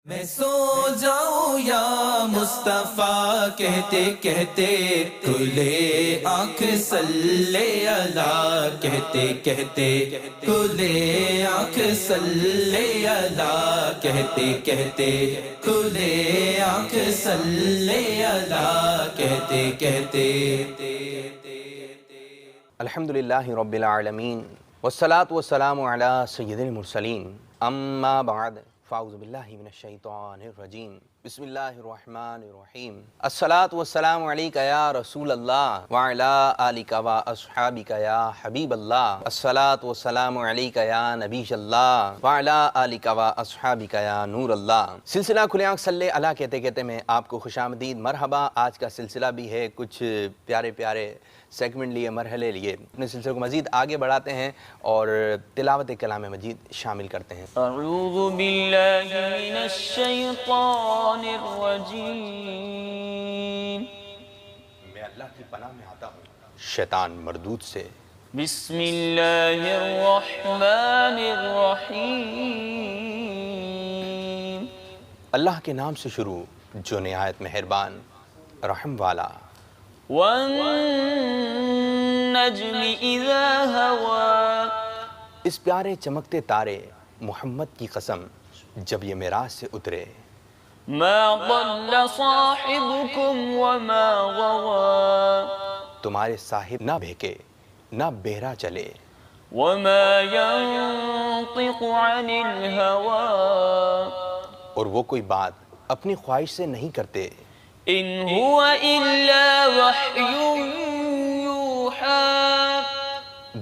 میں سو جاؤں یا مصطفیٰ کہتے کہتے کھلے آنکھ صلی اللہ کہتے کہتے کھلے آنکھ صلی اللہ کہتے کہتے کھلے آنکھ صلی اللہ کہتے کہتے الحمدللہ رب العالمین والصلاة والسلام علی سید المرسلین اما بعد فاعوذ باللہ من الشیطان الرجیم بسم اللہ الرحمن الرحیم الصلاة والسلام علیکہ یا رسول اللہ وعلا آلکہ و اصحابکہ یا حبیب اللہ الصلاة والسلام علیکہ یا نبی اللہ وعلا آلکہ و اصحابکہ یا نور اللہ۔ سلسلہ کھلے آنکھ صلی اللہ کہتے کہتے میں آپ کو خوش آمدید مرحبا۔ آج کا سلسلہ بھی ہے کچھ پیارے پیارے سیگمنٹ لیے، مرحلے لیے، اپنے سلسلے کو مزید آگے بڑھاتے ہیں اور تلاوت کلام مجید شامل کرتے ہیں۔ اعوذ باللہ من الشیطان الرجیم، میں اللہ کی پناہ میں آتا ہوں شیطان مردود سے۔ بسم اللہ الرحمن الرحیم، اللہ کے نام سے شروع جو نہایت مہربان رحم والا۔ والنجم اذا ہوا، اس پیارے چمکتے تارے محمد کی قسم جب یہ معراج سے اترے۔ ما ضل صاحبكم وما غوى، تمہارے صاحب نہ بھیکے نہ بہرا چلے۔ وما ينطق عن الهوى، اور وہ کوئی بات اپنی خواہش سے نہیں کرتے۔ ان هو الا وحی یوحى،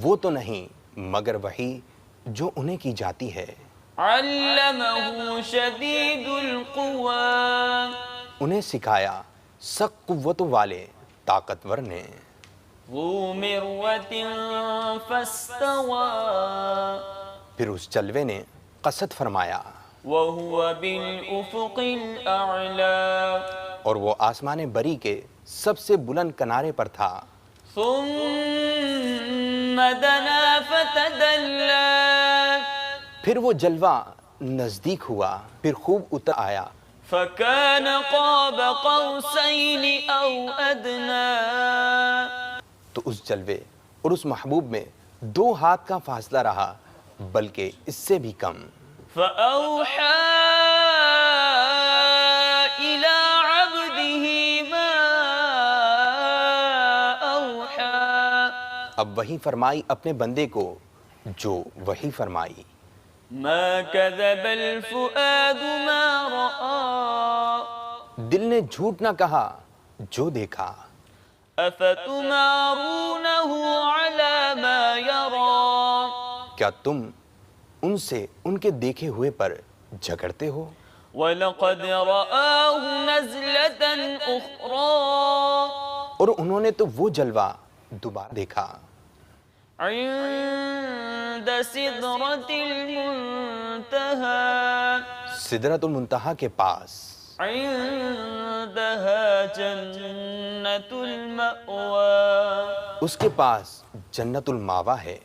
وہ تو نہیں مگر وحی جو انہیں کی جاتی ہے۔ علمہ شدید القوى، انہیں سکھایا سخت قوت والے طاقتور نے۔ ذو مرۃ فاستوى، پھر اس جلوے نے قصد فرمایا، وهو بالافق الاعلی، اور وہ آسمان بری کے سب سے بلند کنارے پر تھا۔ ثم دنا فتدلى، پھر وہ جلوہ نزدیک ہوا، پھر خوب اتر آیا۔ فكان قاب قوسين او ادنى، تو اس جلوے اور اس محبوب میں 2 ہاتھ کا فاصلہ رہا بلکہ اس سے بھی کم۔ فأوحى إلى عبده ما أوحى، اب وحی فرمائی اپنے بندے کو جو وحی فرمائی۔ ما كذب الفؤاد ما رأى، دل نے جھوٹ نہ کہا جو دیکھا۔ أفتمارونه على ما يرى، کیا تم ان سے ان کے دیکھے ہوئے پر جھگڑتے ہو؟ وَلَقَدْ رَآهُ نَزْلَةً أُخْرَى، اور انہوں نے تو وہ جلوہ دوبارہ دیکھا عند سدرة المنتهى، سدرۃ المنتہا کے پاس۔ عندها جنة المأوى، اس کے پاس جنت الماوا ہے۔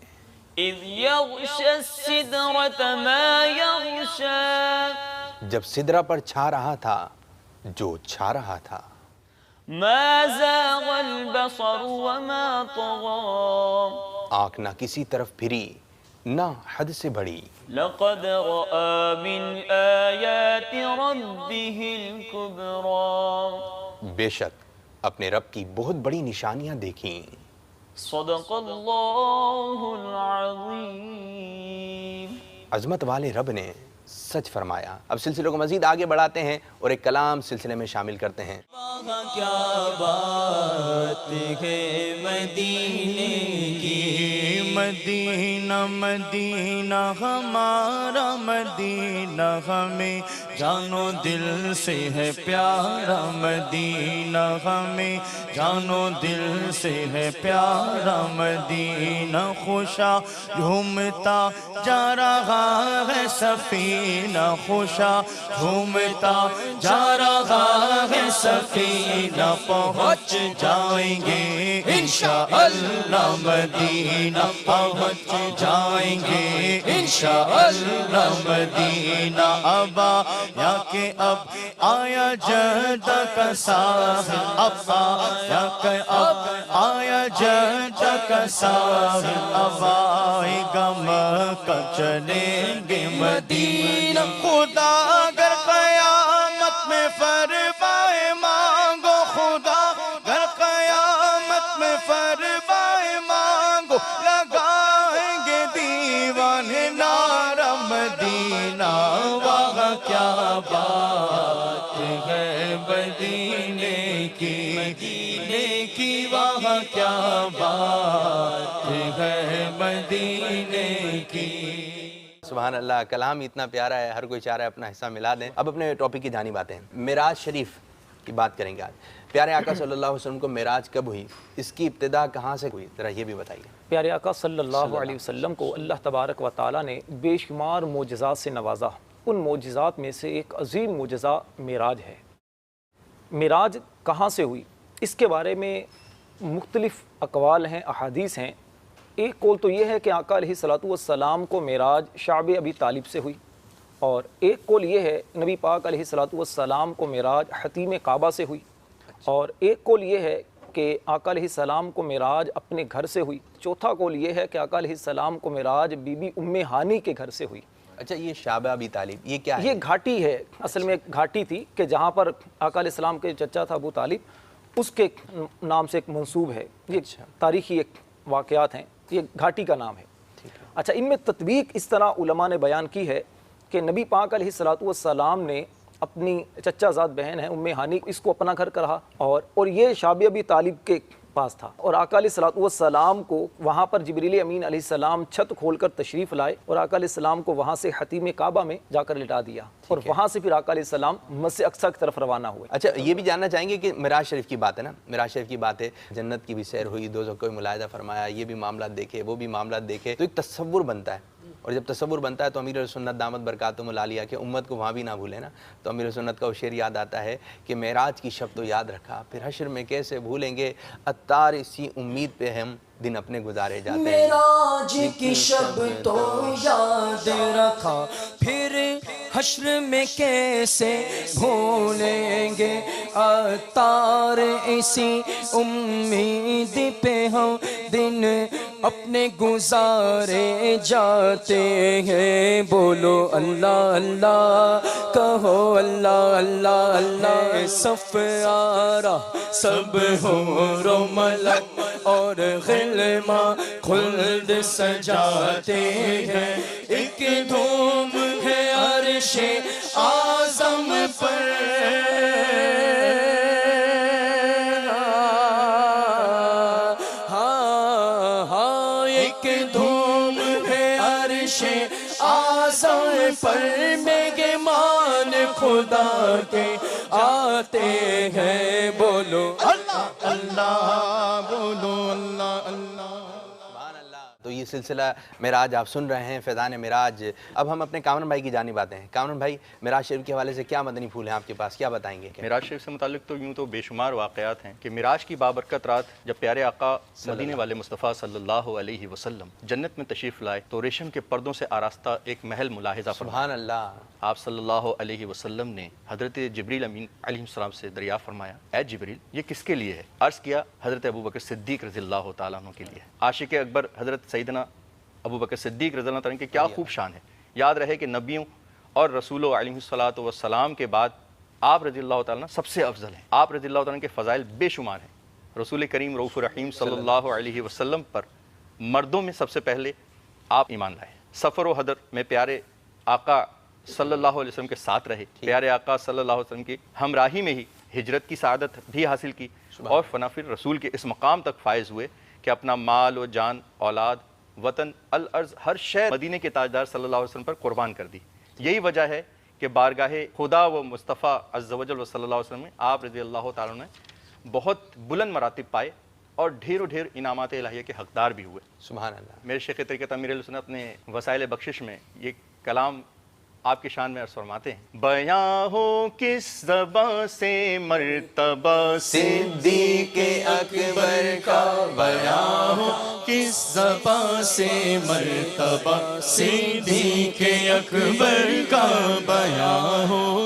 إذ يغشى السدرة ما يغشى، جب سدرہ پر چھا رہا تھا جو چھا رہا تھا۔ ما زاغ البصر وما طغى، آنکھ نہ کسی طرف پھری نہ حد سے بڑھی۔ لقد رأى من آيات ربه الكبرى، بے شک اپنے رب کی بہت بڑی نشانیاں دیکھیں۔ صدق اللہ العظیم۔ عظمت والے رب نے سچ فرمایا۔ اب سلسلے کو مزید آگے بڑھاتے ہیں اور ایک کلام سلسلے میں شامل کرتے ہیں۔ کیا بات ہے مدینے کی، مدینہ مدینہ ہمارا مدینہ، ہمیں جانو دل سے ہے پیارا مدینہ، ہمیں جانو دل سے ہے پیارا مدینہ، خوشا جھومتا جا رہا ہے سفینہ، خوشا جھومتا جا رہا ہے سفینہ، پہنچ جائیں گے انشاءاللہ مدینہ، پہنچ جائیں گے انشاءاللہ مدینہ، ابا یا کہ اب آیا جدہ کا ساحل، اب آیا کہ اب آیا جدہ کا ساحل، اب آئے گا مکہ چلیں گے مدینہ، خدا اگر قیامت میں فرمائے مانگو، خدا اگر قیامت میں فرمائے مانگو، لگائیں گے دیوانے نعرہ مدینہ، وہاں کیا بات ہے مدینے کی، وہاں کیا بات ہے مدینے کی۔ سبحان اللہ، کلام اتنا پیارا ہے، ہر کوئی چاہ رہا ہے اپنا حصہ ملا دیں۔ اب اپنے ٹاپک کی جانب آتے ہیں، معراج شریف کی بات کریں گے آج۔ پیارے آقا صلی اللہ علیہ وسلم کو معراج کب ہوئی، اس کی ابتدا کہاں سے ہوئی، ذرا یہ بھی بتائیے۔ پیارے آقا صلی اللہ علیہ وسلم کو اللہ تبارک و تعالیٰ نے بے شمار معجزات سے نوازا، ان معجزات میں سے ایک عظیم معجزہ معراج ہے۔ معراج کہاں سے ہوئی، اس کے بارے میں مختلف اقوال ہیں، احادیث ہیں۔ ایک قول تو یہ ہے کہ آقا علیہ السلام کو معراج شعب ابی طالب سے ہوئی، اور ایک قول یہ ہے نبی پاک علیہ السلام کو معراج حتیم کعبہ سے ہوئی، اور ایک قول یہ ہے کہ آقا علیہ السلام کو معراج اپنے گھر سے ہوئی۔ چوتھا قول یہ ہے کہ آقا علیہ السلام کو معراج بی بی ام ہانی کے گھر سے ہوئی۔ اچھا، یہ شعب ابی طالب یہ کیا ہے؟ یہ گھاٹی ہے، اصل میں ایک گھاٹی تھی کہ جہاں پر آقا علیہ السلام کے چچا تھا ابو طالب، اس کے نام سے ایک منسوب ہے، یہ تاریخی ایک واقعات ہیں، یہ گھاٹی کا نام ہے۔ اچھا، ان میں تطبیق اس طرح علماء نے بیان کی ہے کہ نبی پاک علیہ السلام نے اپنی چچا زاد بہن ہے ام ہانی، اس کو اپنا گھر کہا، اور یہ شعب ابی طالب کے پاس تھا، اور آقا علیہ السلام کو وہاں پر جبریل امین علیہ السلام چھت کھول کر تشریف لائے، اور آقا علیہ السلام کو وہاں سے حتیم کعبہ میں جا کر لٹا دیا، اور وہاں سے پھر آقا علیہ السلام مسجد اقصی کی طرف روانہ ہوئے۔ اچھا، یہ بھی جاننا چاہیں گے کہ معراج شریف کی بات ہے نا، معراج شریف کی بات ہے، جنت کی بھی سیر ہوئی، دوزخ کو بھی ملاحظہ فرمایا، یہ بھی معاملات دیکھے، وہ بھی معاملات دیکھے، تو ایک تصور بنتا ہے، اور جب تصور بنتا ہے تو امیر سنت دامت برکاتہم العالیہ کہ امت کو وہاں بھی نہ بھولے نا، تو امیر سنت کا وہ شعر یاد آتا ہے کہ معراج کی شب تو یاد رکھا، پھر حشر میں کیسے بھولیں گے، اتار اسی امید پہ ہم دن اپنے گزارے جاتے ہیں۔ معراج کی شب تو یاد رکھا، پھر حشر میں کیسے بھولیں گے، اتار اسی امید پہ ہم دن اپنے گزارے جاتے ہیں، بولو اللہ اللہ، کہو اللہ اللہ اللہ، صف آرا سب حور و ملک اور غلما خلد سجاتے ہیں، ایک دھوم ہے عرش اعظم پر، پر میگمان خدا کے آتے ہیں، بولو اللہ اللہ، بولو اللہ اللہ۔ تو یہ سلسلہ معراج آپ سن رہے ہیں، فیضان معراج۔ اب ہم اپنے کامران بھائی کی جانب آتے ہیں۔ کامران بھائی، معراج شریف کے حوالے سے کیا مدنی پھول ہیں آپ کے پاس، کیا بتائیں گے؟ معراج شریف سے متعلق تو یوں تو بے شمار واقعات ہیں کہ معراج کی بابرکت رات جب پیارے آقا مدینے والے مصطفیٰ صلی اللہ علیہ وسلم جنت میں تشریف لائے تو ریشم کے پردوں سے آراستہ ایک محل ملاحظہ فرمایا۔ سبحان اللہ۔ آپ صلی اللہ علیہ وسلم نے حضرت جبریل امین علیہ السلام سے دریافت فرمایا، اے جبریل یہ کس کے لیے ہے؟ عرض کیا حضرت ابوبکر صدیق رضی اللہ تعالیٰ عنہ کے لیے۔ عاشق اکبر حضرت سیدنا ابوبکر صدیق رضی اللہ تعالیٰ عنہ کے کیا خوب شان ہے۔ یاد رہے کہ نبیوں اور رسولوں علیہ السلام کے بعد آپ رضی اللہ تعالیٰ عنہ سب سے افضل ہیں۔ آپ رضی اللہ تعالیٰ عنہ کے فضائل بے شمار ہیں۔ رسول کریم رؤوف الرحیم صلی اللہ علیہ وسلم پر مردوں میں سب سے پہلے آپ ایمان لائے، سفر و حضر میں پیارے آقا صلی اللہ علیہ وسلم کے ساتھ رہے، پیارے آقا صلی اللہ علیہ وسلم کی ہمراہی میں ہی ہجرت کی سعادت بھی حاصل کی، اور فنافر رسول کے اس مقام تک فائز ہوئے کہ اپنا مال و جان، اولاد، وطن، الارض، ہر شے مدینے کے تاجدار صلی اللہ علیہ وسلم پر قربان کر دی۔ یہی وجہ ہے کہ بارگاہ خدا و مصطفیٰ عز و جل صلی اللہ علیہ وسلم میں آپ رضی اللہ تعالیٰ نے بہت بلند مراتب پائے اور ڈھیر و ڈھیر انعامات الہیہ کے حقدار بھی ہوئے۔ سبحان اللہ۔ میرے شیخ طریقت امیر علیہ سنت نے وسائل بخشش میں یہ کلام آپ کی شان میں عرض فرماتے ہیں، بیاں ہو کس زباں سے مرتبہ صدیق اکبر کا، بیاں ہو کس زباں سے مرتبہ صدیق اکبر کا، بیاں ہو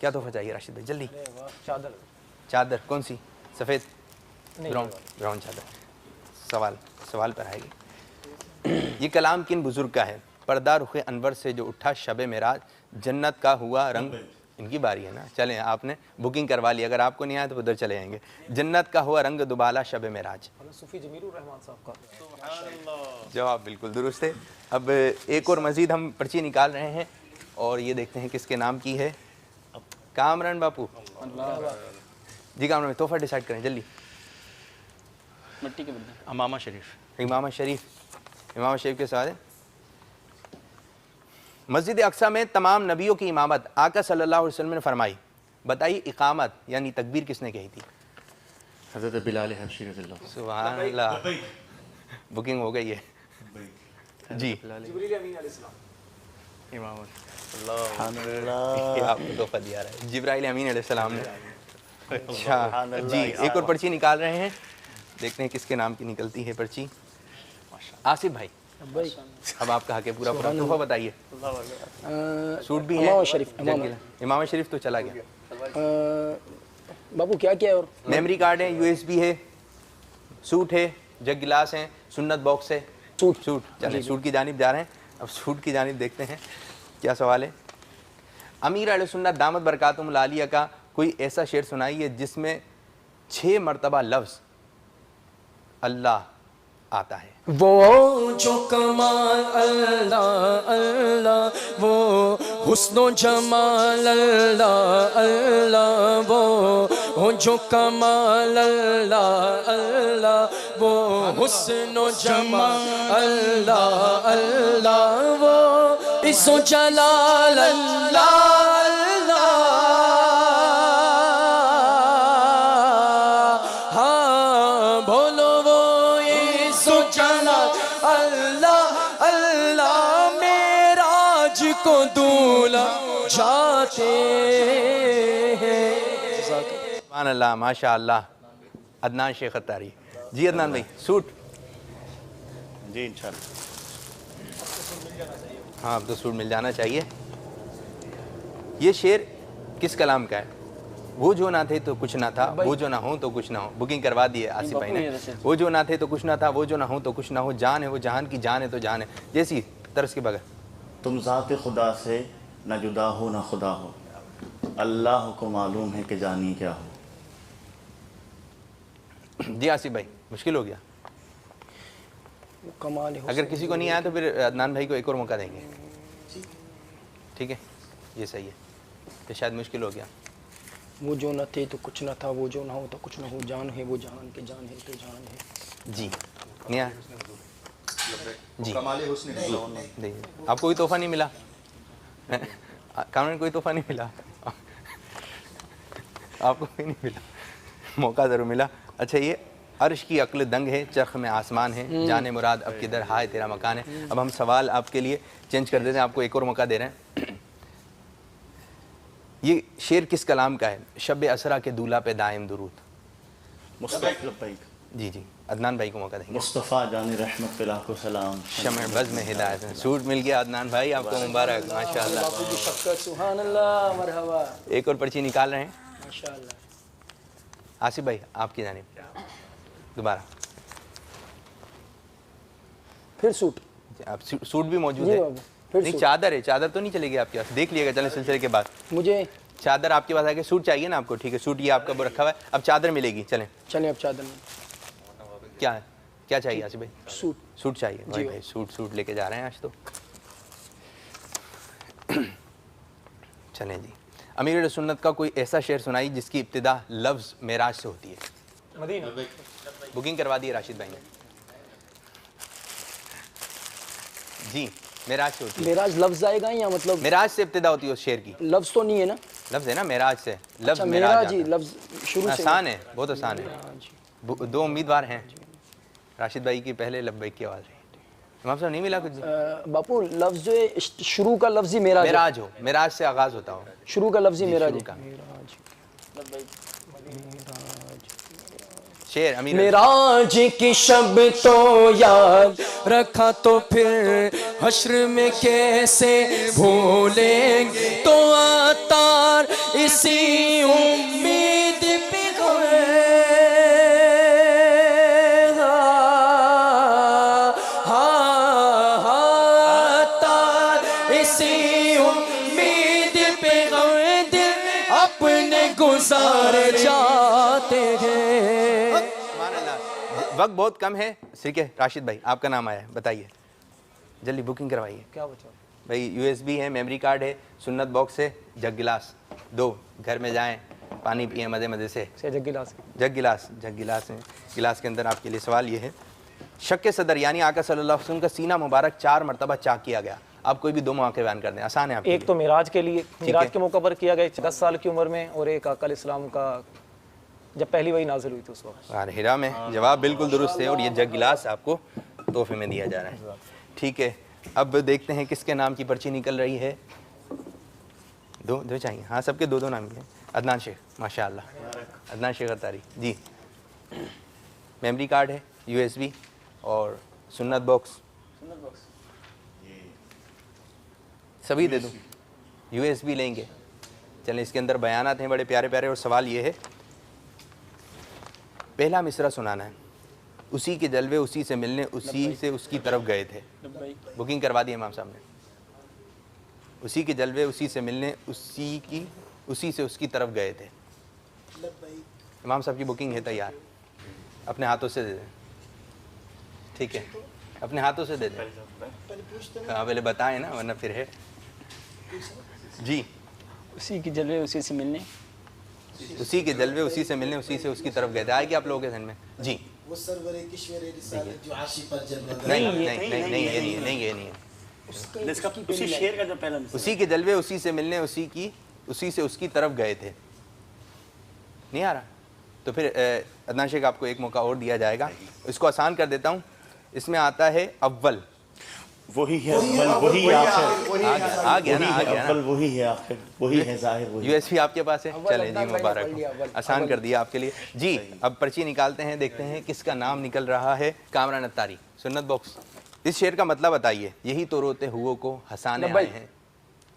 کیا تحفہ چاہیے راشد بھائی؟ جلدی. چادر. چادر کون سی؟ سفید؟ نہیں، براؤن چادر. سوال پر آئے گی. یہ کلام کن بزرگ کا ہے؟ پردہ رخ انور سے جو اٹھا شب معراج، جنت کا ہوا رنگ. ان کی باری ہے نا، چلیں آپ نے بکنگ کروا لی، اگر آپ کو نہیں آیا تو ادھر چلے جائیں گے. جنت کا ہوا رنگ دوبالا شب معراج. صوفی جمیل الرحمان صاحب کا. جواب بالکل درست ہے. اب ایک اور مزید ہم پرچی نکال رہے ہیں اور یہ دیکھتے ہیں کس کے نام کی ہے. کامران باپو جی، کامران تحفہ ڈیسائیڈ کریں جلدی. مٹی کے برتن. امامہ شریف. امام شریف کے ساتھ. مسجد اقصیٰ میں تمام نبیوں کی امامت آقا صلی اللہ علیہ وسلم نے فرمائی. بتائیے اقامت یعنی تکبیر کس نے کہی تھی؟ حضرت بلال حبشی رضی اللہ. سبحان اللہ، بکنگ ہو گئی ہے. جی جبریل امین علیہ السلام. امامت. آپ کو تحفہ دیا رہا ہے جبرائیل امین علیہ السلام نے. اچھا جی، ایک اور پرچی نکال رہے ہیں، دیکھتے ہیں کس کے نام کی نکلتی ہے پرچی. آصف بھائی اب آپ کا حق ہے پورا تحفہ بتائیے. سوٹ بھی ہے. امام شریف تو چلا گیا. باپو کیا کیا ہے؟ اور میموری کارڈ ہے، USB ہے، سوٹ ہے، جگ گلاس ہیں، سنت باکس ہے. سوٹ چلیں سوٹ کی جانب جا رہے ہیں. اب سوٹ کی جانب دیکھتے ہیں کیا سوال ہے. امیر اہل سنت دامت برکاتہم العالیہ کا کوئی ایسا شعر سنائیے جس میں 6 مرتبہ لفظ اللہ آتا ہے. وہ جو کمال اللہ اللہ، وہ حسن و جمال اللہ اللہ، وہ جو کمال اللہ اللہ، وہ حسن و جمال اللہ اللہ، وہ عز و جلال اللہ اللہ. ہاں بولو وہ عز و جلال اللہ اللہ، معراج کو دولہ جاتے ہیں. سبحان اللہ، ماشاء اللہ. عدنان شیخ اتاری. جی عدنان بھائی سوٹ. جی انشاءاللہ. ہاں اب تو سوٹ مل جانا چاہیے. یہ شعر کس کلام کا ہے؟ وہ جو نہ تھے تو کچھ نہ تھا، وہ جو نہ ہو تو کچھ نہ ہو. بکنگ کروا دی ہے آصف بھائی نے. وہ جو نہ تھے تو کچھ نہ تھا، وہ جو نہ ہو تو کچھ نہ ہو، جان ہے وہ جہان کی جان ہے تو جان ہے. جیسی طرز کے بغیر. تم ذات خدا سے نہ جدا ہو نہ خدا ہو، اللہ کو معلوم ہے کہ جانی کیا ہو. جی آصف بھائی مشکل ہو گیا. کمال ہے. اگر کسی کو نہیں آیا تو پھر عدنان بھائی کو ایک اور موقع دیں گے. ٹھیک ہے یہ صحیح ہے. یہ شاید مشکل ہو گیا. وہ جو نہ تھے تو کچھ نہ تھا، وہ جو نہ ہو تو کچھ نہ ہو، جان ہے وہ جہان کے جان ہے تو جان ہے. جی نہیں آیا. جی دیکھیے آپ کو کوئی تحفہ نہیں ملا. کامران کوئی تحفہ نہیں ملا آپ کو کوئی نہیں ملا. موقع ضرور ملا. اچھا یہ عرش کی عقل دنگ ہے، چرخ میں آسمان ہے، جانے مراد اب کدھر ہائے تیرا مکان ہے. اب ہم سوال آپ کے لیے چینج کر دیتے ہیں، آپ کو ایک اور موقع دے رہے ہیں. یہ شعر کس کلام کا ہے؟ شب اسرا کے دولہا پہ دائم درود. جی جی عدنان بھائی کو موقع دیں گے. مصطفیٰ جان رحمت پہ لاکھوں سلام. شمع بز میں ہدایت ہے. سوٹ مل گیا عدنان بھائی، آپ کو مبارک. ماشاء اللہ. سبحان اللہ، مرحبا. ایک اور پرچی نکال رہے ہیں. ماشاء اللہ. آصف بھائی آپ کی جانب دوبارہ. پھر سوٹ. آپ سوٹ بھی موجود جی ہے. بابو پھر نہیں سوٹ. چادر ہے. چادر تو نہیں چلے گی آپ کے پاس. دیکھ لیے گا چلیں سلسلے کے بعد. مجھے چادر آپ کے پاس آ کے سوٹ چاہیے نا آپ کو. ٹھیک ہے سوٹ یہ آپ کا وہ رکھا ہوا ہے. اب چادر ملے گی. چلیں چلیں اب چادر میں. کیا ہے کیا چاہیے آصف بھائی؟ سوٹ. سوٹ چاہیے بھائی. سوٹ لے کے جا رہے ہیں آج تو. چلیں جی. امیر سنت کا کوئی ایسا شعر سنائی جس کی ابتدا لفظ معراج سے ہوتی ہے. مدینہ. بکنگ کروا دی ہے راشد بھائی نے. جی معراج سے ہوتی ہے. معراج لفظ آئے گا یا مطلب معراج سے ابتدا ہوتی ہے اس شعر کی. لفظ تو نہیں ہے نا؟ لفظ ہے نا معراج سے. لفظ اچھا معراج معراج ہی آتا ہے. لفظ شروع سے. آسان ہے بہت آسان ہے. دو امیدوار ہیں. راشد بھائی کی پہلے لبیک کی آواز ہے. امام صاحب نہیں ملا کچھ. باپو لفظ جو ہے شروع کا لفظ ہی معراج ہے. معراج ہو. معراج سے آغاز ہوتا ہو. شروع کا لفظ ہی معراج شروع کا. ہے. شعر امیر معراج کی شب تو یاد رکھا تو پھر حشر میں کیسے بھولیں گے. تو عطار اسی امید پہ گزارے جاتے ہیں. سبحان اللہ. وقت بہت کم ہے. ٹھیک ہے راشد بھائی آپ کا نام آیا ہے, بتائیے جلدی بکنگ کروائیے. کیا بچا بھائی یو ایس بی ہے, میموری کارڈ ہے, سنت باکس ہے, جگ گلاس, دو گھر میں جائیں پانی پئیں مزے مزے سے. جگ گلاس جگ گلاس ہیں. گلاس کے اندر آپ کے لیے سوال یہ ہے, شک صدر یعنی آقا صلی اللہ علیہ وسلم کا سینہ مبارک 4 مرتبہ چاک کیا گیا. آپ کوئی بھی 2 مواقع بیان کر دیں, آسان ہے آپ کے ایک لیے. تو معراج کے لیے, معراج کے موقع پر کیا گیا 10 سال کی عمر میں, اور ایک آقا علیہ السلام کا جب پہلی وحی نازل ہوئی تھی اس وقت. ہیرا میں. جواب بالکل درست ہے, اور یہ جگ گلاس آپ کو تحفے میں دیا جا رہا ہے. ٹھیک ہے, اب دیکھتے ہیں کس کے نام کی پرچی نکل رہی ہے. دو چاہیے, ہاں سب کے 2 نام ہیں. عدنان شیخ, ماشاء اللہ, عدنان شیخ اتاری جی. میموری کارڈ ہے, یو ایس بی اور سنت باکس. سبھی دے دوں, یو ایس بی لیں گے. چلیں اس کے اندر بیانات ہیں بڑے پیارے پیارے, اور سوال یہ ہے, پہلا مصرع سنانا ہے. اسی کے جلوے اسی سے ملنے اسی سے اس کی طرف گئے تھے. بکنگ کروا دی امام صاحب نے. اسی کے جلوے اسی سے ملنے اسی سے اس کی طرف گئے تھے. امام صاحب کی بکنگ ہے تیار, اپنے ہاتھوں سے دے دیں. ٹھیک ہے, اپنے ہاتھوں سے دے دیں. ہاں پہلے بتائیں نا, ورنہ پھر ہے. جی, اسی کی جلوے اسی سے ملنے, اسی کے جلوے اسی سے ملنے اسی سے اس کی طرف گئے تھے. آئے گی آپ لوگوں کے ذہن میں؟ جی. وہ سرور کشور رسالت جو عاشق پر جلوہ نہیں یہ نہیں ہے. اسی شعر کا جو پہلا اسی کے جلوے اسی سے ملنے اسی سے اس کی طرف گئے تھے. نہیں آ رہا تو پھر عدنان شیخ آپ کو ایک موقع اور دیا جائے گا. اس کو آسان کر دیتا ہوں. اس میں آتا ہے اول, وہی ہے اول, وہی آخر, آ گیا نا اول وہی ہے آخر, وہی ہے ظاہر, وہی. یو ایس پی آپ کے پاس ہے. چلیں جی مبارک ہو, آسان کر دیا آپ کے لیے. جی اب پرچی نکالتے ہیں, دیکھتے ہیں کس کا نام نکل رہا ہے. کامران اتاری, سنت باکس. اس شعر کا مطلب بتائیے. یہی تو روتے ہو کو ہنسانے آئے ہیں.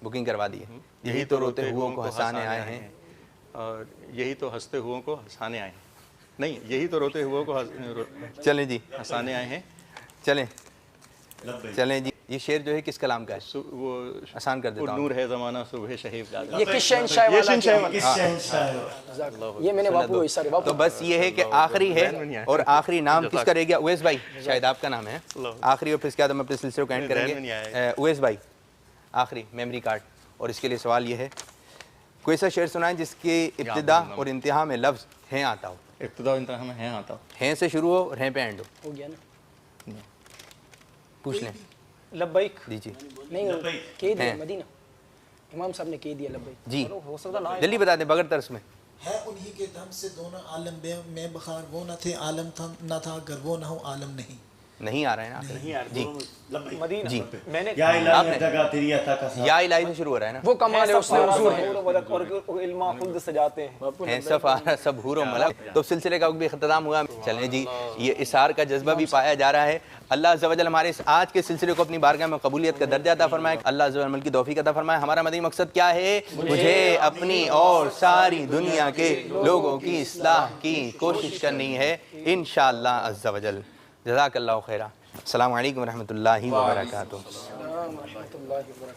بکنگ کروا دیے. یہی تو روتے ہو کو ہنسانے آئے ہیں, اور یہی تو ہنستے ہو کو ہنسانے آئے ہیں. نہیں, یہی تو روتے ہو کو چلیں جی ہنسانے آئے ہیں. چلیں جی. یہ شعر جو ہے کس کلام کا ہے؟ وہ آسان کر دیتا ہوں. نور ہے زمانہ صبح شہیب جاگا. یہ کس شہنشاہ والا کس شہنشاہ ہے؟ یہ میں نے باپو اشارے باپو. تو بس یہ ہے کہ آخری ہے, اور آخری نام کس کا رہ گیا؟ اویس بھائی, شاید آپ کا نام ہے آخری, اور پھر اس کے بعد ہم اپنے سلسلے کو اینڈ کریں گے. اویس بھائی آخری میموری کارڈ. اور اس کے لیے سوال یہ ہے, کوئی ایسا شعر سنائیں جس کی ابتدا اور انتہا میں لفظ ہیں آتا ہو. ابتدا و انتہا میں ہیں آتا ہو. ہیں سے شروع ہو اور ہیں پہ اینڈ ہو گیا نا, ہو. پوچھ لیں. لبیک. جی نہیں کہہ دیا مدینہ, امام صاحب نے کہہ دیا لبیک. جی ہو سکتا نا جلدی بتا دیں بغیر ترس میں. ہے انہی کے دم سے دونوں عالم میں بخار, وہ نہ تھے عالم نہ تھا, اگر وہ نہ ہو عالم نہیں. نہیں آ رہے ہیں جی. مدینہ. جی میں نے یا الہی جگہ تیری عطا کا ساتھ. یا الہی سے شروع ہو رہا ہے نا. وہ کمال ہے, اس نے حضور ہے. اور علم خلد سے جاتے ہیں. ہیں سب حور و ملک. تو سلسلے کا بھی اختتام ہوا. چلیں جی, یہ اثار کا جذبہ بھی پایا جا رہا ہے. اللہ عز و جل ہمارے اس آج کے سلسلے کو اپنی بارگاہ میں قبولیت کا درجہ عطا فرمائے. اللہ عز و جل عمل کی توفیق عطا فرمائے. ہمارا مدنی مقصد کیا ہے؟ مجھے اپنی اور ساری دنیا کے لوگوں کی اصلاح کی کوشش کرنی ہے انشاءاللہ عز و جل. جزاک اللہ خیرہ. السلام علیکم ورحمۃ اللہ وبرکاتہ.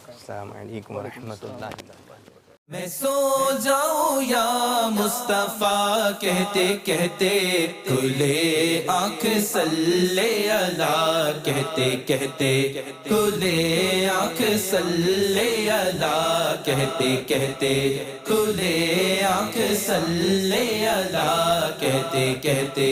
السلام علیکم ورحمۃ اللہ وبرکاتہ. میں سو جاؤں یا مصطفیٰ کہتے کہتے, کھلے آنکھ صلی اللہ کہتے کہتے, کھلے آنکھ صلی اللہ کہتے کہتے, کھلے آنکھ صلی اللہ کہتے کہتے.